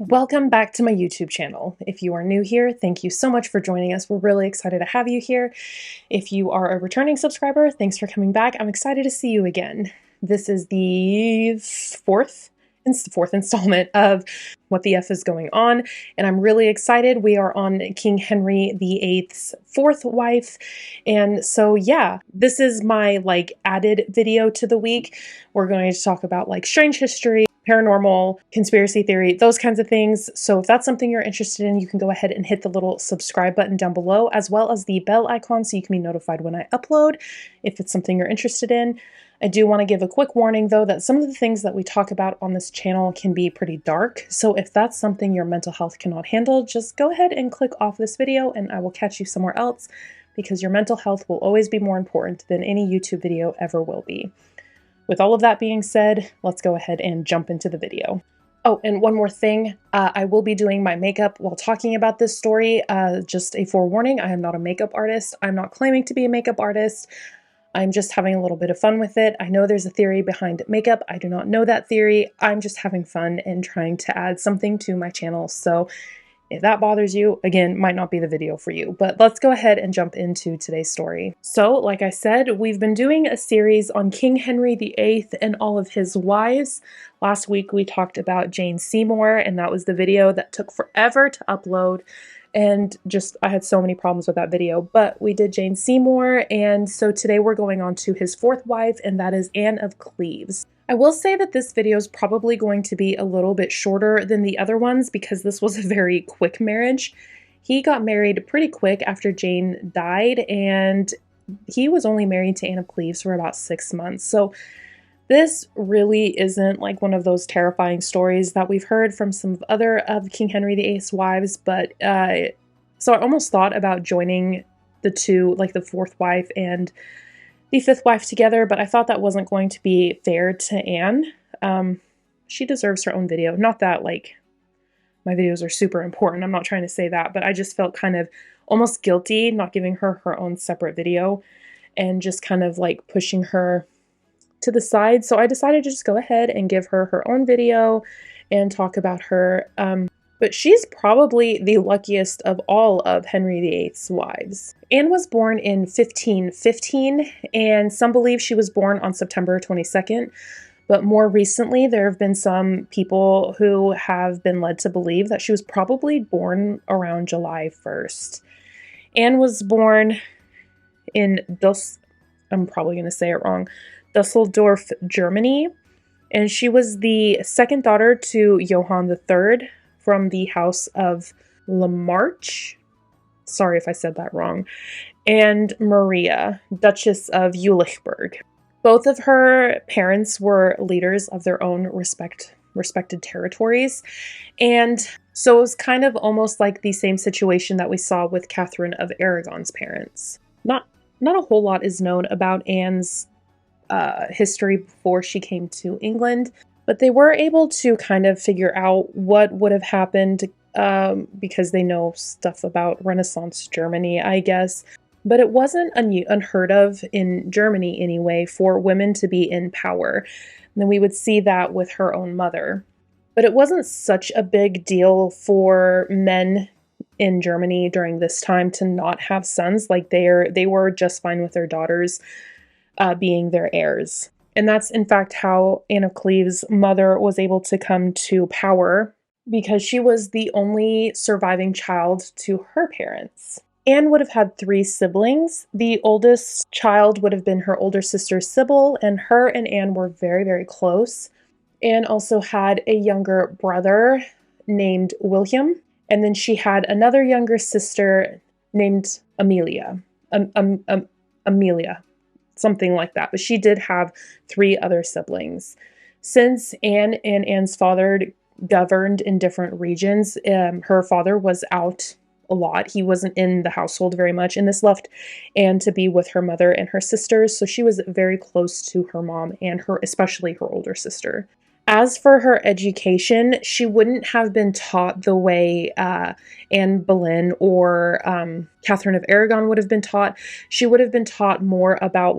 Welcome back to my YouTube channel. If you are new here, thank you so much for joining us. We're really excited to have you here. If you are a returning subscriber, thanks for coming back. I'm excited to see you again. This is the fourth installment of What the F is Going On, and I'm really excited. We are on King Henry VIII's fourth wife, and so yeah, this is my added video to the week. We're going to talk about strange history, paranormal, conspiracy theory, those kinds of things. So if that's something you're interested in, you can go ahead and hit the little subscribe button down below, as well as the bell icon so you can be notified when I upload if it's something you're interested in. I do want to give a quick warning though that some of the things that we talk about on this channel can be pretty dark. So if that's something your mental health cannot handle, just go ahead and click off this video and I will catch you somewhere else, because your mental health will always be more important than any YouTube video ever will be. With all of that being said, let's go ahead and jump into the video. Oh, and one more thing, I will be doing my makeup while talking about this story. Just a forewarning, I am not a makeup artist. I'm not claiming to be a makeup artist. I'm just having a little bit of fun with it. I know there's a theory behind makeup. I do not know that theory. I'm just having fun and trying to add something to my channel. So if that bothers you, again, might not be the video for you, but let's go ahead and jump into today's story. So, like I said, we've been doing a series on King Henry VIII and all of his wives. Last week we talked about Jane Seymour, and that was the video that took forever to upload. And I had so many problems with that video, but we did Jane Seymour, and so today we're going on to his fourth wife, and that is Anne of Cleves. I will say that this video is probably going to be a little bit shorter than the other ones because this was a very quick marriage. He got married pretty quick after Jane died, and he was only married to Anne of Cleves for about 6 months. So this really isn't like one of those terrifying stories that we've heard from some other of King Henry VIII's wives, but so I almost thought about joining the two, like the fourth wife and the fifth wife together, but I thought that wasn't going to be fair to Anne. She deserves her own video. Not that my videos are super important, I'm not trying to say that, but I just felt kind of almost guilty not giving her her own separate video and just kind of pushing her to the side. So I decided to just go ahead and give her her own video and talk about her. But she's probably the luckiest of all of Henry VIII's wives. Anne was born in 1515, and some believe she was born on September 22nd. But more recently, there have been some people who have been led to believe that she was probably born around July 1st. Anne was born in I'm probably going to say it wrong, Dusseldorf, Germany, and she was the second daughter to Johann III from the House of Lamarche, sorry if I said that wrong, and Maria, Duchess of Jülichburg. Both of her parents were leaders of their own respected territories, and so it was kind of almost like the same situation that we saw with Catherine of Aragon's parents. Not a whole lot is known about Anne's history before she came to England, but they were able to kind of figure out what would have happened because they know stuff about Renaissance Germany, I guess. But it wasn't unheard of in Germany anyway for women to be in power. And then we would see that with her own mother. But it wasn't such a big deal for men in Germany during this time to not have sons. They were just fine with their daughters being their heirs. And that's in fact how Anne of Cleves' mother was able to come to power, because she was the only surviving child to her parents. Anne would have had 3 siblings. The oldest child would have been her older sister Sybil, and her and Anne were very, very close. Anne also had a younger brother named William, and then she had another younger sister named Amelia. Amelia. Something like that, but she did have 3 other siblings. Since Anne and Anne's father governed in different regions, her father was out a lot. He wasn't in the household very much, and this left Anne to be with her mother and her sisters, so she was very close to her mom and especially her older sister. As for her education, she wouldn't have been taught the way Anne Boleyn or Catherine of Aragon would have been taught. She would have been taught more about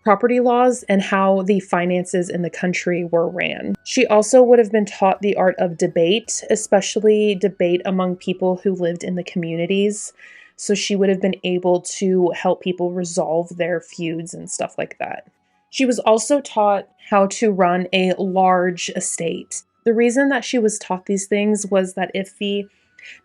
property laws and how the finances in the country were ran. She also would have been taught the art of debate, especially debate among people who lived in the communities. So she would have been able to help people resolve their feuds and stuff like that. She was also taught how to run a large estate. The reason that she was taught these things was that if the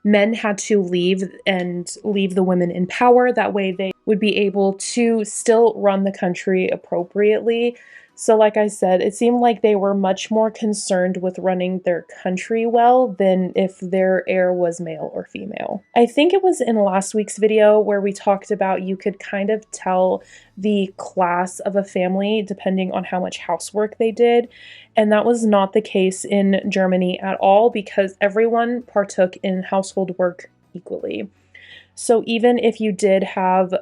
men had to leave and leave the women in power, that way they would be able to still run the country appropriately. So like I said, it seemed like they were much more concerned with running their country well than if their heir was male or female. I think it was in last week's video where we talked about you could kind of tell the class of a family depending on how much housework they did. And that was not the case in Germany at all because everyone partook in household work equally. So even if you did have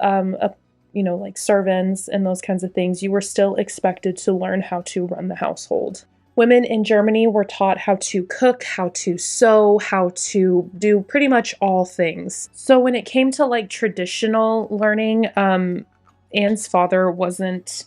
like servants and those kinds of things, you were still expected to learn how to run the household. Women in Germany were taught how to cook, how to sew, how to do pretty much all things. So when it came to like traditional learning, Anne's father wasn't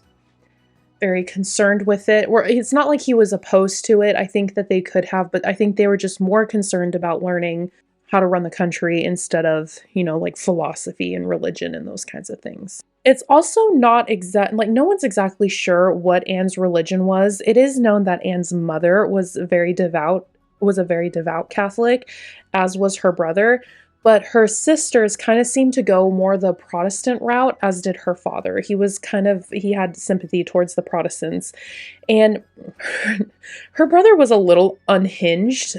very concerned with it. Or it's not like he was opposed to it. I think that they could have, but I think they were just more concerned about learning how to run the country instead of, like philosophy and religion and those kinds of things. It's also not no one's exactly sure what Anne's religion was. It is known that Anne's mother was a very devout Catholic, as was her brother, but her sisters kind of seemed to go more the Protestant route, as did her father. He had sympathy towards the Protestants, and her brother was a little unhinged.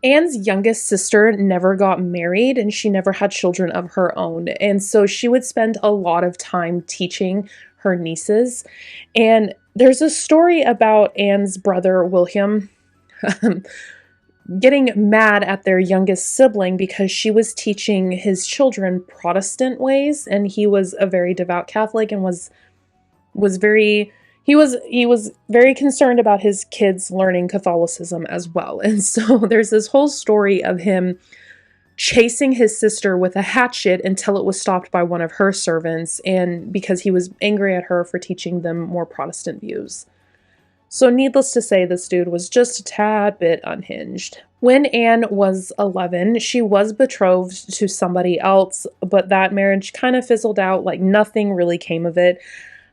Anne's youngest sister never got married and she never had children of her own. And so she would spend a lot of time teaching her nieces. And there's a story about Anne's brother, William, getting mad at their youngest sibling because she was teaching his children Protestant ways. And he was a very devout Catholic and was very concerned about his kids learning Catholicism as well. And so there's this whole story of him chasing his sister with a hatchet until it was stopped by one of her servants, and because he was angry at her for teaching them more Protestant views. So needless to say, this dude was just a tad bit unhinged. When Anne was 11, she was betrothed to somebody else, but that marriage kind of fizzled out, like nothing really came of it.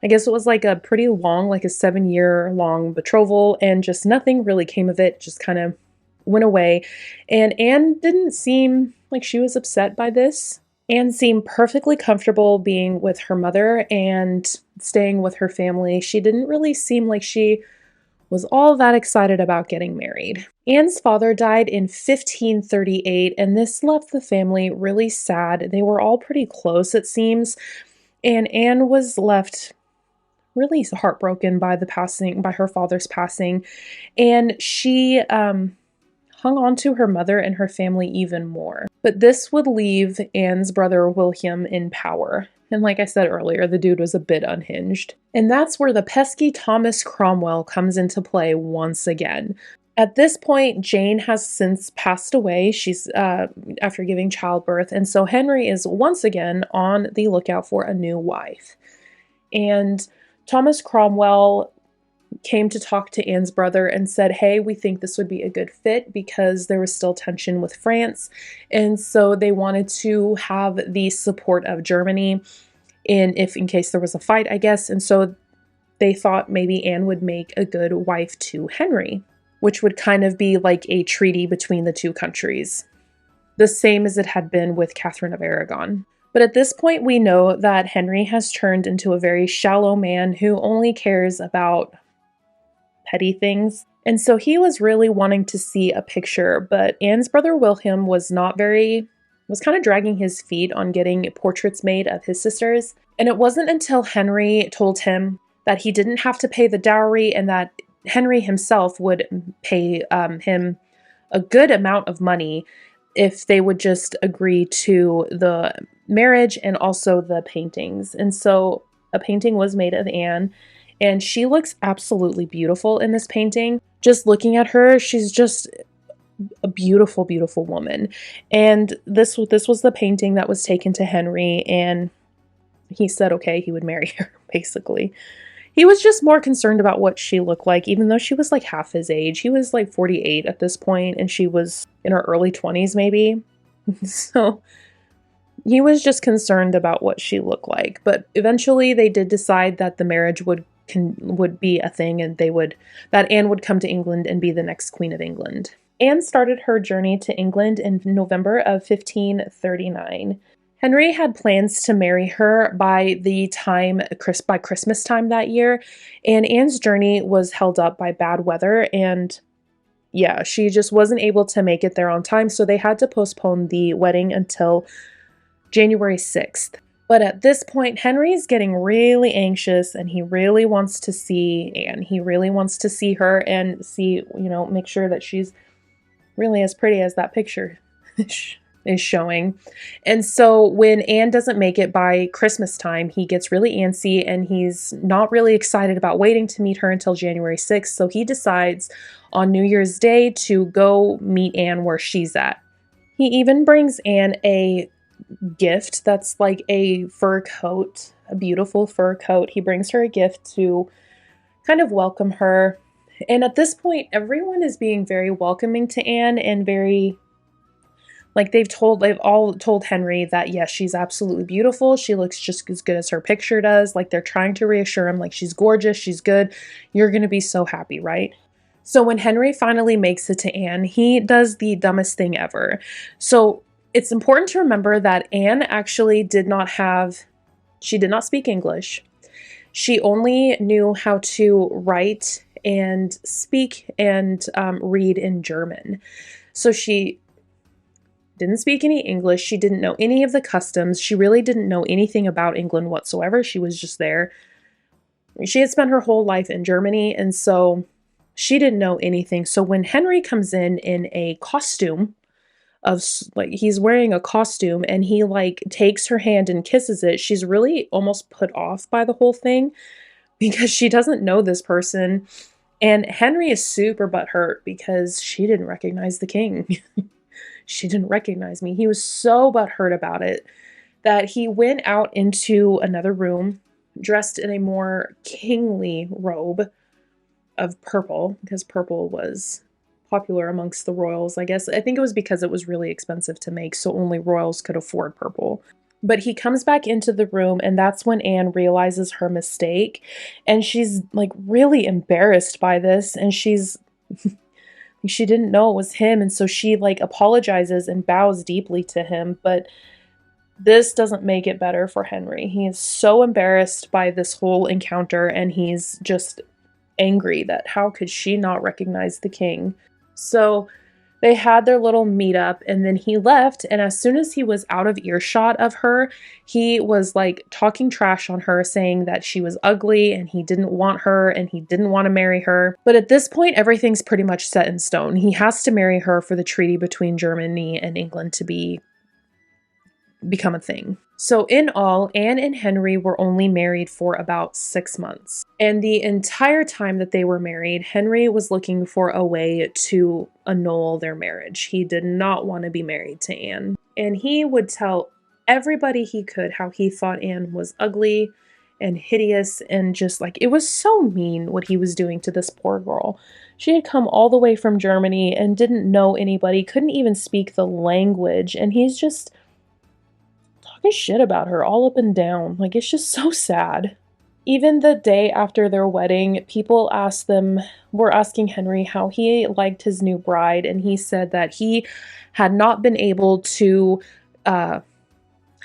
I guess it was like a pretty long, like a 7-year-long betrothal, and just nothing really came of it, just kind of went away. And Anne didn't seem like she was upset by this. Anne seemed perfectly comfortable being with her mother and staying with her family. She didn't really seem like she was all that excited about getting married. Anne's father died in 1538, and this left the family really sad. They were all pretty close, it seems, and Anne was left really heartbroken by her father's passing, and she hung on to her mother and her family even more. But this would leave Anne's brother William in power. And like I said earlier, the dude was a bit unhinged. And that's where the pesky Thomas Cromwell comes into play once again. At this point, Jane has since passed away. She's after giving childbirth, and so Henry is once again on the lookout for a new wife. And Thomas Cromwell came to talk to Anne's brother and said, hey, we think this would be a good fit because there was still tension with France. And so they wanted to have the support of Germany in case there was a fight, I guess. And so they thought maybe Anne would make a good wife to Henry, which would kind of be like a treaty between the two countries, the same as it had been with Catherine of Aragon. But at this point, we know that Henry has turned into a very shallow man who only cares about petty things. And so he was really wanting to see a picture, but Anne's brother William was kind of dragging his feet on getting portraits made of his sisters. And it wasn't until Henry told him that he didn't have to pay the dowry and that Henry himself would pay him a good amount of money if they would just agree to the marriage and also the paintings. And so a painting was made of Anne, and she looks absolutely beautiful in this painting. Just looking at her, she's just a beautiful, beautiful woman. And this was the painting that was taken to Henry, and he said, okay, he would marry her, basically. He was just more concerned about what she looked like, even though she was like half his age. He was like 48 at this point, and she was in her early 20s, maybe. So he was just concerned about what she looked like. But eventually they did decide that the marriage would be a thing, and that Anne would come to England and be the next Queen of England. Anne started her journey to England in November of 1539. Henry had plans to marry her by Christmas time that year, and Anne's journey was held up by bad weather, and yeah, she just wasn't able to make it there on time, so they had to postpone the wedding until January 6th. But at this point, Henry's getting really anxious, and he really wants to see Anne. He really wants to see her and see, make sure that she's really as pretty as that picture is showing. And so when Anne doesn't make it by Christmas time, he gets really antsy, and he's not really excited about waiting to meet her until January 6th. So he decides on New Year's Day to go meet Anne where she's at. He even brings Anne a gift that's like a fur coat, a beautiful fur coat. He brings her a gift to kind of welcome her. And at this point, everyone is being very welcoming to Anne, and very, like, they've all told Henry that yes, she's absolutely beautiful. She looks just as good as her picture does. Like, they're trying to reassure him, like, she's gorgeous, she's good. You're going to be so happy, right? So when Henry finally makes it to Anne, he does the dumbest thing ever. So it's important to remember that Anne actually did not speak English. She only knew how to write and speak and read in German. So she didn't speak any English. She didn't know any of the customs. She really didn't know anything about England whatsoever. She was just there. She had spent her whole life in Germany, and so she didn't know anything. So when Henry comes in a costume, he's wearing a costume, and he takes her hand and kisses it, she's really almost put off by the whole thing because she doesn't know this person. And Henry is super butthurt because she didn't recognize the king. She didn't recognize me. He was so butthurt about it that he went out into another room dressed in a more kingly robe of purple, because purple was popular amongst the royals, I guess. I think it was because it was really expensive to make, so only royals could afford purple. But he comes back into the room, and that's when Anne realizes her mistake, and she's really embarrassed by this, and she didn't know it was him, and so she apologizes and bows deeply to him. But this doesn't make it better for Henry. He is so embarrassed by this whole encounter, and he's just angry that how could she not recognize the king. So they had their little meetup, and then he left, and as soon as he was out of earshot of her, he was talking trash on her, saying that she was ugly and he didn't want her and he didn't want to marry her. But at this point, everything's pretty much set in stone. He has to marry her for the treaty between Germany and England to become a thing. So in all, Anne and Henry were only married for about 6 months. And the entire time that they were married, Henry was looking for a way to annul their marriage. He did not want to be married to Anne. And he would tell everybody he could how he thought Anne was ugly and hideous, and just it was so mean what he was doing to this poor girl. She had come all the way from Germany and didn't know anybody, couldn't even speak the language, and he's just talking shit about her all up and down. It's just so sad. Even the day after their wedding, people were asking Henry how he liked his new bride, and he said that he had not been able to have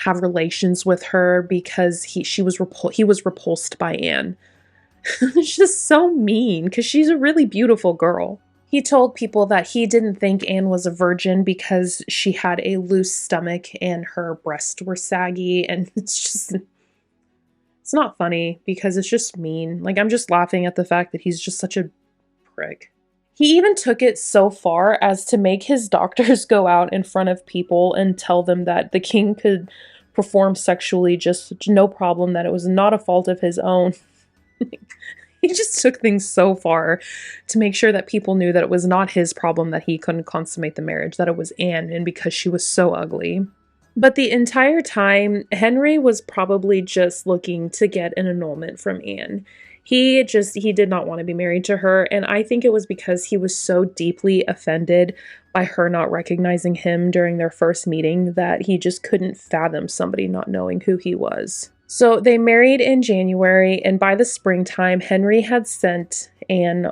relations with her because he was repulsed by Anne. It's just so mean because she's a really beautiful girl. He told people that he didn't think Anne was a virgin because she had a loose stomach and her breasts were saggy, and it's not funny because it's just mean. I'm just laughing at the fact that he's just such a prick. He even took it so far as to make his doctors go out in front of people and tell them that the king could perform sexually just no problem, that it was not a fault of his own. He just took things so far to make sure that people knew that it was not his problem that he couldn't consummate the marriage, that it was Anne, and because she was so ugly. But the entire time, Henry was probably just looking to get an annulment from Anne. He did not want to be married to her, and I think it was because he was so deeply offended by her not recognizing him during their first meeting that he just couldn't fathom somebody not knowing who he was. So they married in January, and by the springtime, Henry had sent Anne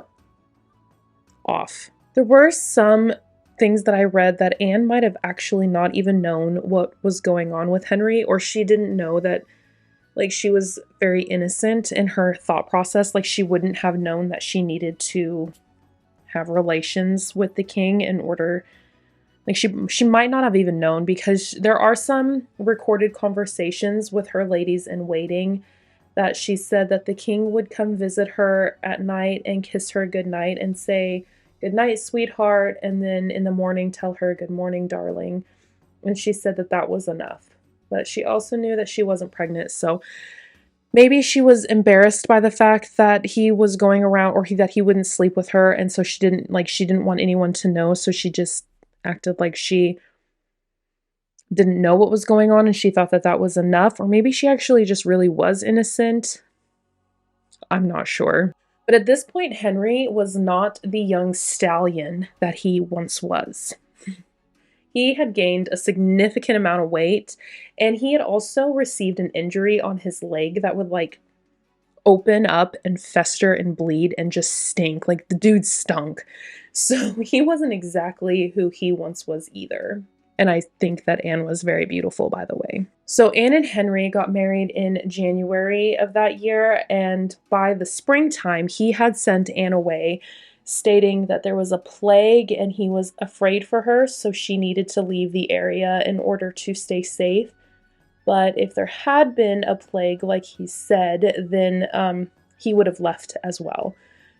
off. There were some things that I read that Anne might have actually not even known what was going on with Henry, or she didn't know that, like, she was very innocent in her thought process. Like, she wouldn't have known that she needed to have relations with the king in order, like, she might not have even known, because there are some recorded conversations with her ladies in waiting that she said that the king would come visit her at night and kiss her goodnight and say, "Good night, sweetheart," and then in the morning tell her, "Good morning, darling." And she said that that was enough. But she also knew that she wasn't pregnant, so maybe she was embarrassed by the fact that he was going around, or that he wouldn't sleep with her, and so she didn't want anyone to know, so she just acted like she didn't know what was going on, and she thought that that was enough. Or maybe she actually just really was innocent. I'm not sure. But at this point, Henry was not the young stallion that he once was. He had gained a significant amount of weight, and he had also received an injury on his leg that would, like, open up and fester and bleed and just stink. Like, the dude stunk. So he wasn't exactly who he once was either. And I think that Anne was very beautiful, by the way. So Anne and Henry got married in January of that year, and by the springtime, he had sent Anne away, stating that there was a plague and he was afraid for her, so she needed to leave the area in order to stay safe. But if there had been a plague, like he said, then he would have left as well.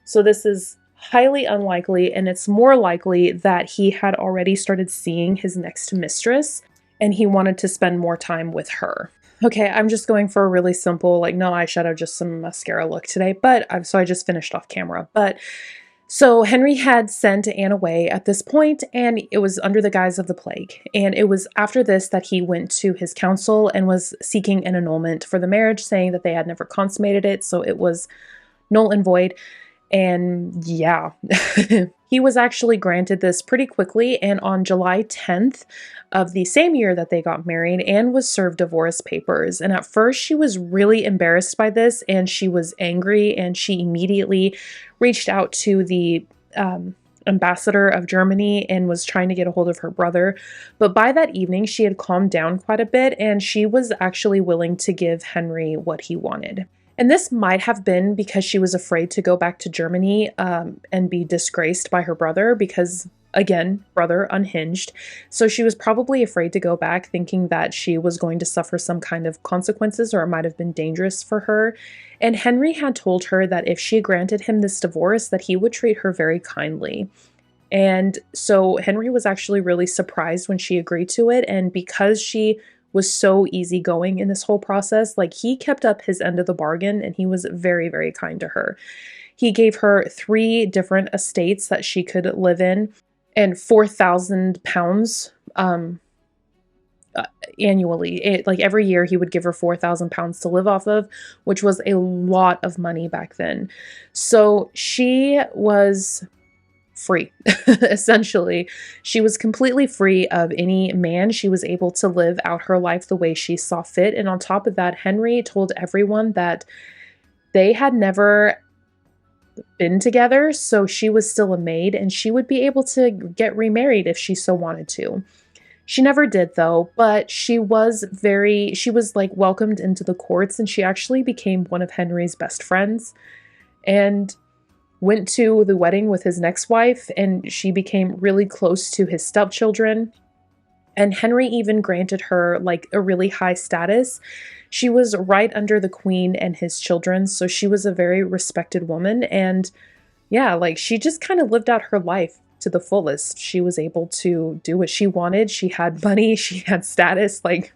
So this is highly unlikely, and it's more likely that he had already started seeing his next mistress, and he wanted to spend more time with her. Okay, I'm just going for a really simple, like, no eyeshadow, just some mascara look today, so I just finished off camera. But so Henry had sent Anne away at this point, and it was under the guise of the plague. And it was after this that he went to his council and was seeking an annulment for the marriage, saying that they had never consummated it, so it was null and void. And yeah, he was actually granted this pretty quickly, and on July 10th of the same year that they got married, Anne was served divorce papers. And at first she was really embarrassed by this, and she was angry, and she immediately reached out to the ambassador of Germany and was trying to get a hold of her brother. But by that evening, she had calmed down quite a bit, and she was actually willing to give Henry what he wanted. And this might have been because she was afraid to go back to Germany and be disgraced by her brother, because, again, brother unhinged. So she was probably afraid to go back, thinking that she was going to suffer some kind of consequences, or it might have been dangerous for her. And Henry had told her that if she granted him this divorce, that he would treat her very kindly. And so Henry was actually really surprised when she agreed to it. And because she was so easygoing in this whole process, like, he kept up his end of the bargain, and he was very, very kind to her. He gave her 3 different estates that she could live in, and £4,000 annually. Like, every year he would give her £4,000 to live off of, which was a lot of money back then. So she was free. Essentially, she was completely free of any man. She was able to live out her life the way she saw fit. And on top of that, Henry told everyone that they had never been together, so she was still a maid, and she would be able to get remarried if she so wanted to. She never did, though, but she was like welcomed into the courts, and she actually became one of Henry's best friends, and went to the wedding with his next wife, and she became really close to his stepchildren. And Henry even granted her, like, a really high status. She was right under the queen and his children, so she was a very respected woman. And yeah, like, she just kind of lived out her life to the fullest. She was able to do what she wanted. She had money, she had status. Like,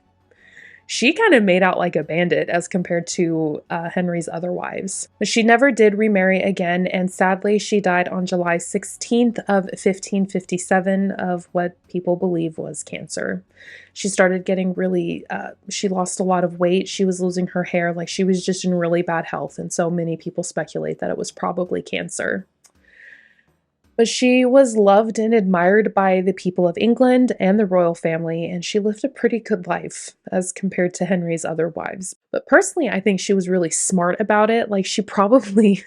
She kind of made out like a bandit as compared to Henry's other wives. But she never did remarry again, and sadly, she died on July 16th of 1557 of what people believe was cancer. She started getting really, she lost a lot of weight. She was losing her hair. Like, she was just in really bad health, and so many people speculate that it was probably cancer. But she was loved and admired by the people of England and the royal family, and she lived a pretty good life as compared to Henry's other wives. But personally, I think she was really smart about it. Like, she probably,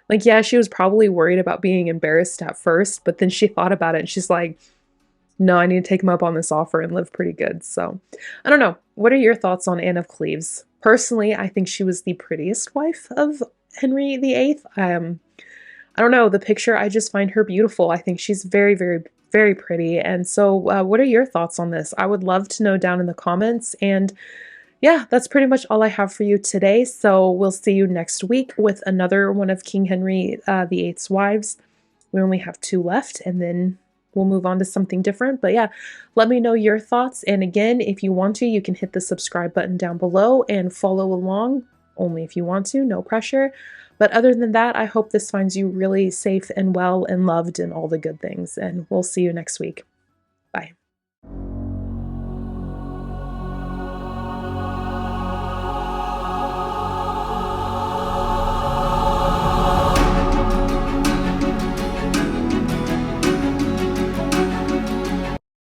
like, yeah, she was probably worried about being embarrassed at first, but then she thought about it and she's like, no, I need to take him up on this offer and live pretty good. So, I don't know. What are your thoughts on Anne of Cleves? Personally, I think she was the prettiest wife of Henry VIII. I don't know, the picture, I just find her beautiful. I think she's very, very, very pretty. And so, what are your thoughts on this? I would love to know down in the comments. And yeah, that's pretty much all I have for you today. So we'll see you next week with another one of King Henry VIII's wives. We only have 2 left, and then we'll move on to something different. But yeah, let me know your thoughts. And again, if you want to, you can hit the subscribe button down below and follow along, only if you want to, no pressure. But other than that, I hope this finds you really safe and well and loved and all the good things. And we'll see you next week.